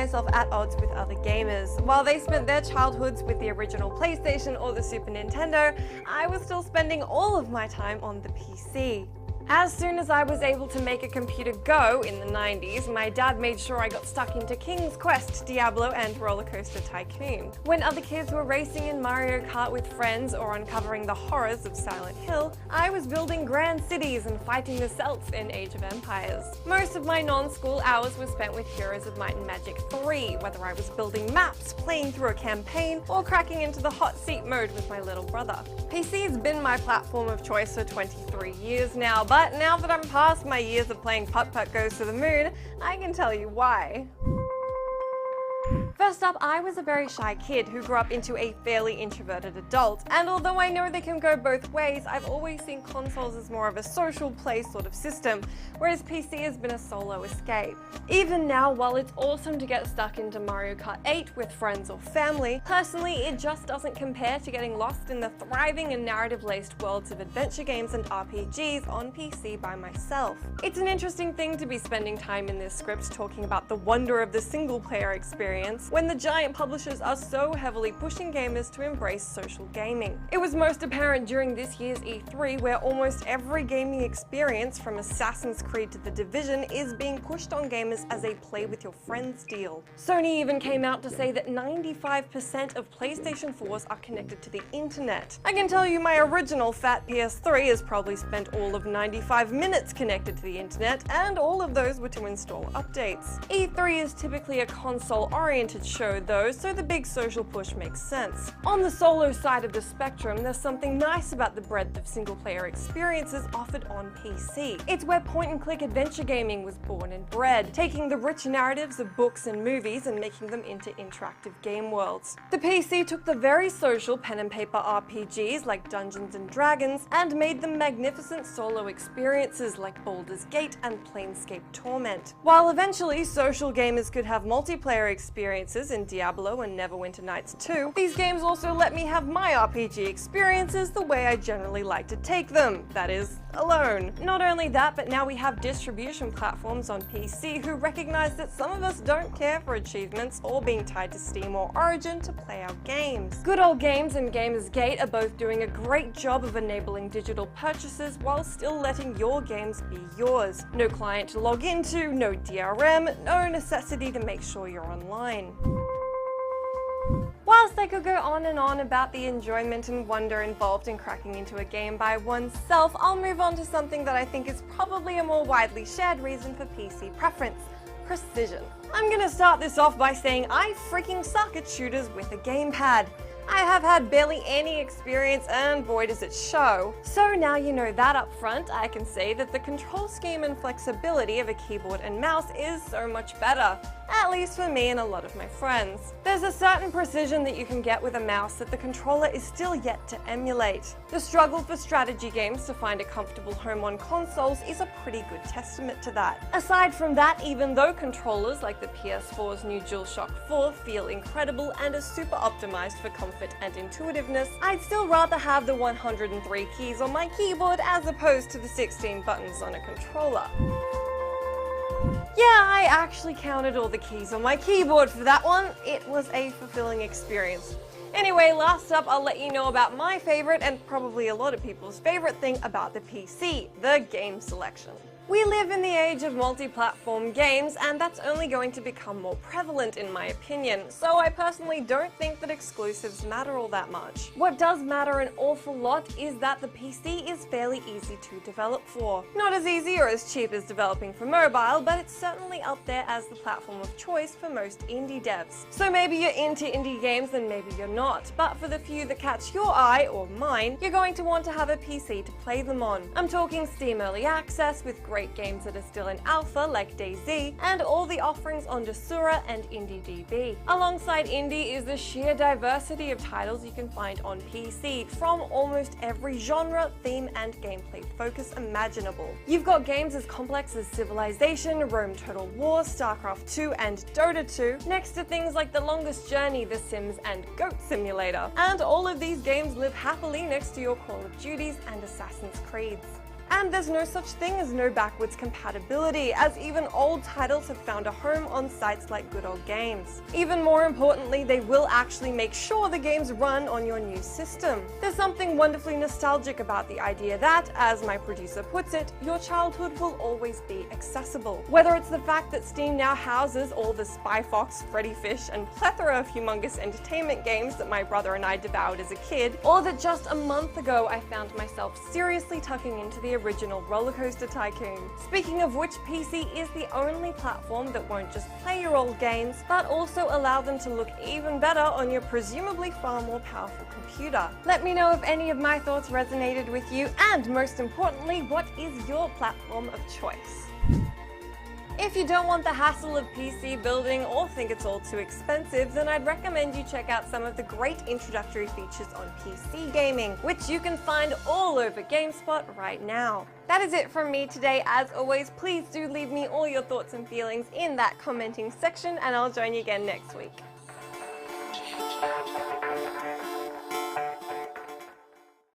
myself at odds with other gamers. While they spent their childhoods with the original PlayStation or the Super Nintendo, I was still spending all of my time on the PC. As soon as I was able to make a computer go in the 90s, my dad made sure I got stuck into King's Quest, Diablo, and Roller Coaster Tycoon. When other kids were racing in Mario Kart with friends or uncovering the horrors of Silent Hill, I was building grand cities and fighting the Celts in Age of Empires. Most of my non-school hours were spent with Heroes of Might and Magic 3, whether I was building maps, playing through a campaign, or cracking into the hot seat mode with my little brother. PC's been my platform of choice for 23 years now, but now that I'm past my years of playing Putt-Putt Goes to the Moon, I can tell you why. First up, I was a very shy kid who grew up into a fairly introverted adult, and although I know they can go both ways, I've always seen consoles as more of a social play sort of system, whereas PC has been a solo escape. Even now, while it's awesome to get stuck into Mario Kart 8 with friends or family, personally it just doesn't compare to getting lost in the thriving and narrative-laced worlds of adventure games and RPGs on PC by myself. It's an interesting thing to be spending time in this script talking about the wonder of the single-player experience, when the giant publishers are so heavily pushing gamers to embrace social gaming. It was most apparent during this year's E3, where almost every gaming experience from Assassin's Creed to The Division is being pushed on gamers as a play with your friends deal. Sony even came out to say that 95% of PlayStation 4s are connected to the internet. I can tell you my original fat PS3 has probably spent all of 95 minutes connected to the internet, and all of those were to install updates. E3 is typically a console-oriented show though, so the big social push makes sense. On the solo side of the spectrum, there's something nice about the breadth of single-player experiences offered on PC. It's where point-and-click adventure gaming was born and bred, taking the rich narratives of books and movies and making them into interactive game worlds. The PC took the very social pen-and-paper RPGs like Dungeons & Dragons and made them magnificent solo experiences like Baldur's Gate and Planescape Torment. While eventually social gamers could have multiplayer experiences in Diablo and Neverwinter Nights 2, these games also let me have my RPG experiences the way I generally like to take them, that is, alone. Not only that, but now we have distribution platforms on PC who recognize that some of us don't care for achievements or being tied to Steam or Origin to play our games. Good Old Games and Gamersgate are both doing a great job of enabling digital purchases while still letting your games be yours. No client to log into, no DRM, no necessity to make sure you're online. Whilst I could go on and on about the enjoyment and wonder involved in cracking into a game by oneself, I'll move on to something that I think is probably a more widely shared reason for PC preference: precision. I'm gonna start this off by saying I freaking suck at shooters with a gamepad. I have had barely any experience, and boy does it show. So now you know that up front, I can say that the control scheme and flexibility of a keyboard and mouse is so much better, at least for me and a lot of my friends. There's a certain precision that you can get with a mouse that the controller is still yet to emulate. The struggle for strategy games to find a comfortable home on consoles is a pretty good testament to that. Aside from that, even though controllers like the PS4's new DualShock 4 feel incredible and are super optimized for comfort and intuitiveness, I'd still rather have the 103 keys on my keyboard as opposed to the 16 buttons on a controller. Yeah, I actually counted all the keys on my keyboard for that one. It was a fulfilling experience. Anyway, last up, I'll let you know about my favorite, and probably a lot of people's favorite thing about the PC: the game selection. We live in the age of multi-platform games, and that's only going to become more prevalent in my opinion, so I personally don't think that exclusives matter all that much. What does matter an awful lot is that the PC is fairly easy to develop for. Not as easy or as cheap as developing for mobile, but it's certainly up there as the platform of choice for most indie devs. So maybe you're into indie games and maybe you're not, but for the few that catch your eye, or mine, you're going to want to have a PC to play them on. I'm talking Steam Early Access with great games that are still in alpha like DayZ, and all the offerings on Desura and IndieDB. Alongside indie is the sheer diversity of titles you can find on PC from almost every genre, theme, and gameplay focus imaginable. You've got games as complex as Civilization, Rome Total War, StarCraft 2, and Dota 2, next to things like The Longest Journey, The Sims, and Goat Simulator. And all of these games live happily next to your Call of Duties and Assassin's Creeds. And there's no such thing as no backwards compatibility, as even old titles have found a home on sites like Good Old Games. Even more importantly, they will actually make sure the games run on your new system. There's something wonderfully nostalgic about the idea that, as my producer puts it, your childhood will always be accessible. Whether it's the fact that Steam now houses all the Spy Fox, Freddy Fish, and plethora of humongous entertainment games that my brother and I devoured as a kid, or that just a month ago I found myself seriously tucking into the original Roller Coaster Tycoon. Speaking of which, PC is the only platform that won't just play your old games, but also allow them to look even better on your presumably far more powerful computer. Let me know if any of my thoughts resonated with you, and most importantly, what is your platform of choice? If you don't want the hassle of PC building or think it's all too expensive, then I'd recommend you check out some of the great introductory features on PC gaming, which you can find all over GameSpot right now. That is it from me today. As always, please do leave me all your thoughts and feelings in that commenting section, and I'll join you again next week.